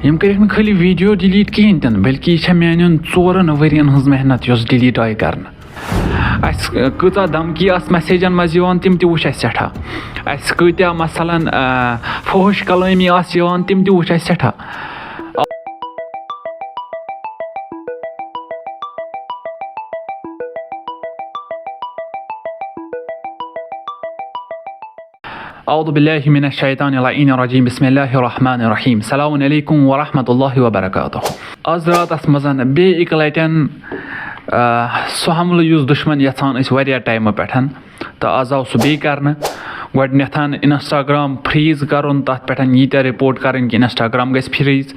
यम कर खाली video delete कहें तन बल्कि यह मेन 4 वरियन हज मेहनत यस डिलीट आई कर कचा धमकी मैसेजन मज तम तु सठा कत्या मसलन फहश कलामी तम तु सठा औज़ु बिल्लाहि मिनश शैतानिर रजीम बिस्मिल्लाहिर्रहमानिर्रहीम अस्सलामु अलैकुम व रहमतुल्लाहि व बरकातुहू। आज रात मजन बे एक लटन सह हमल युस दुश्मन यछान वारिया टाइम पे तो आज आव सह बे करने गोडनेथन इंस्टाग्राम फ्रीज करुन तथ पे यीत्या रिपोर्ट करें कि इंस्टाग्राम गस फ्रीज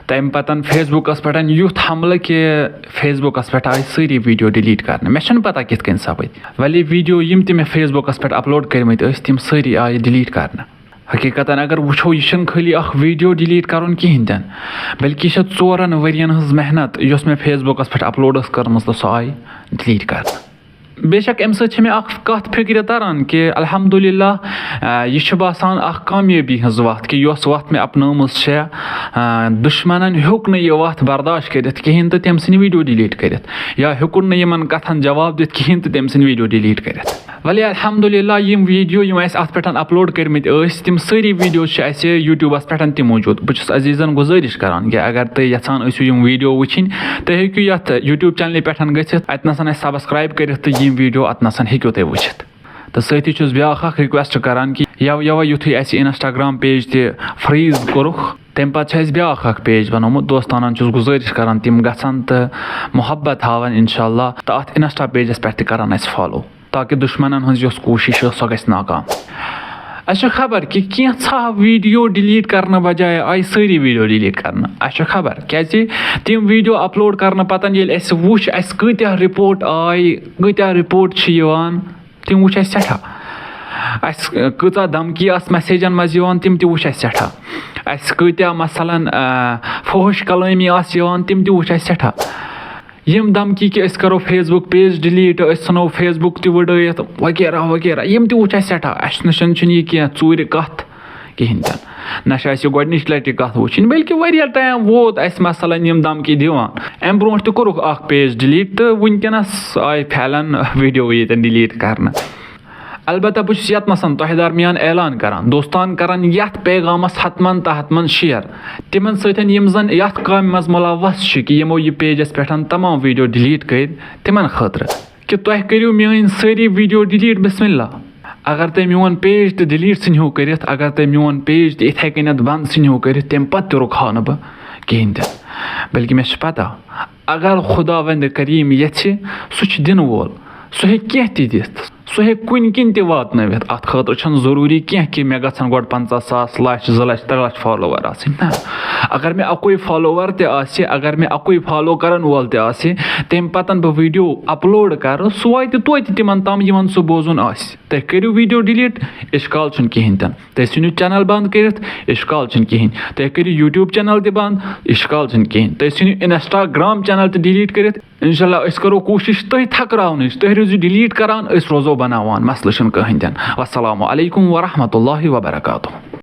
तम पतन फेसबुकस पे युथ हमल कि फेसबुकस पे आई सारी वीडियो डिलीट करने मे पता कित कन सपद वली वीडियो यम ते फेसबुकस पे अपलोड करमत तम सारी आई डिलीट करने हकीकतन अगर वो यह खाली वीडियो डिलीट कर कहें तन बल्कि यह 4 वरियन हज मेहनत यस मे फेसबुकस पे अपलोड कर्म तो सह आई डिलीट कर बेशक अम मे कत फिक्र तरान कि अल्हम्दुलिल्लाह यह बासान कामयाबी हज वत कि यस वत मे अपनम दुश्मन हेक न यह वत बर्दाश्त कर कहें तो तम सन वीडियो डिलीट कर या हेकुन इन कथन जवाब दित कहें तो तम सन वीडियो डिलीट कर वली अल्हम्दुलिल्लाह यम वीडियो यम अत पे अपलोड करमत तम सारी वीडियो यूट्यूबस पे तह मौजूद बहुत अजीजन गुजारिश करान कि अगर तुम यछान यम वीडियो वुचिन तुम हेकु यथ यूट्यूब चैनल पे गच्छित अतनसन सब्सक्राइब कर यम वीडियो अतनसन हेकु तुम वुचित तो सती छुस ब्याख रिक्वेस्ट करान कि यव युथु इंस्टाग्राम पेज ते फ्रीज कोरुख तम पे ब्याख पेज बनोमुत दोस्तान गुजारिश करान तम गछन तो मोहब्बत हावन इंशाअल्लाह तो अत इंस्टा पेजस पे करान फॉलो ताकि दुश्मनन हज कोशिश सह गस नाकाम। अच्छा खबर कि कैसा वीडियो डिलीट करने बजाय आई सारी वीडियो डिलीट करना अच्छा खबर क्या तम वीडियो अपलोड करने पतन ये वुच कत्या रिपोर्ट आई कत्या रिपोर्ट तम वुच सठा कचा धमकी मैसेजन मज तम तु सठा कत्या मसलन फहश कलामी तम तु सठा यम धमकी कि करो फेसबुक पेज डिलीट सनो फेसबुक तड़ित वगैरह वगैरह यम तुच सठा अस नशन कह चूर कत कहें तन ना गोडनिच लटि कत वुचिन बल्कि वारिया टाइम वोत मसलन यम धमकी दिवान अम ब्रोह तो कोरुख पेज डिलीट तो वनकस आय फैलन वीडियो ये डिलीट करना अलबत्ता बहुत यतनसन तह दरमियान ऐलान करान दोस्तान करान यथ पैगामस हतमन तहतमन शेयर तिमन सतन यम जन यथ काम मज मुलवस कि यमो यह पेजस पे तमाम वीडियो डिलीट कर तिमन खतर कि तुह करियो मेन सारी वीडियो डिलीट बिस्मिल्लाह अगर तुम मोन पेज तो डिलीट सो कर अगर तुम मोन पेज तो इथे कन बंद सो कर तम पे रुखा न बह कहें तन बल्कि मे पता अगर खुदा वंद करीम यह सह दिन वोल सह हे कह दिथ सह हे कुन किन त वातनवित अत खतर जरूरी कह कि मे गन गो 50,000 लाख 2 लाख 3 लाख फॉलोवर ना अगर मे अकुई फॉलोवर त अगर मे अकुई फॉलो करन वोल तम पतन बह वीडियो अपलोड कर सह वात तोत तिमन तम यमन सह बोजुन तुम करियो वीडियो डिलीट इश्काल कहें तन तुम सन चैनल बंद कर इश्काल कहें तुम करियो यूट्यूब चैनल त बंद इश्काल कहें तुम सन इंस्टाग्राम चैनल त डिलीट कर इंशाल्लाह करो कोशिश तुम थकरावन तुम रोजो डिलीट करान रोजो बनावान मसल कहें तन। अस्सलामु अलैकुम व रहमतुल्लाहि व बरकातुहू।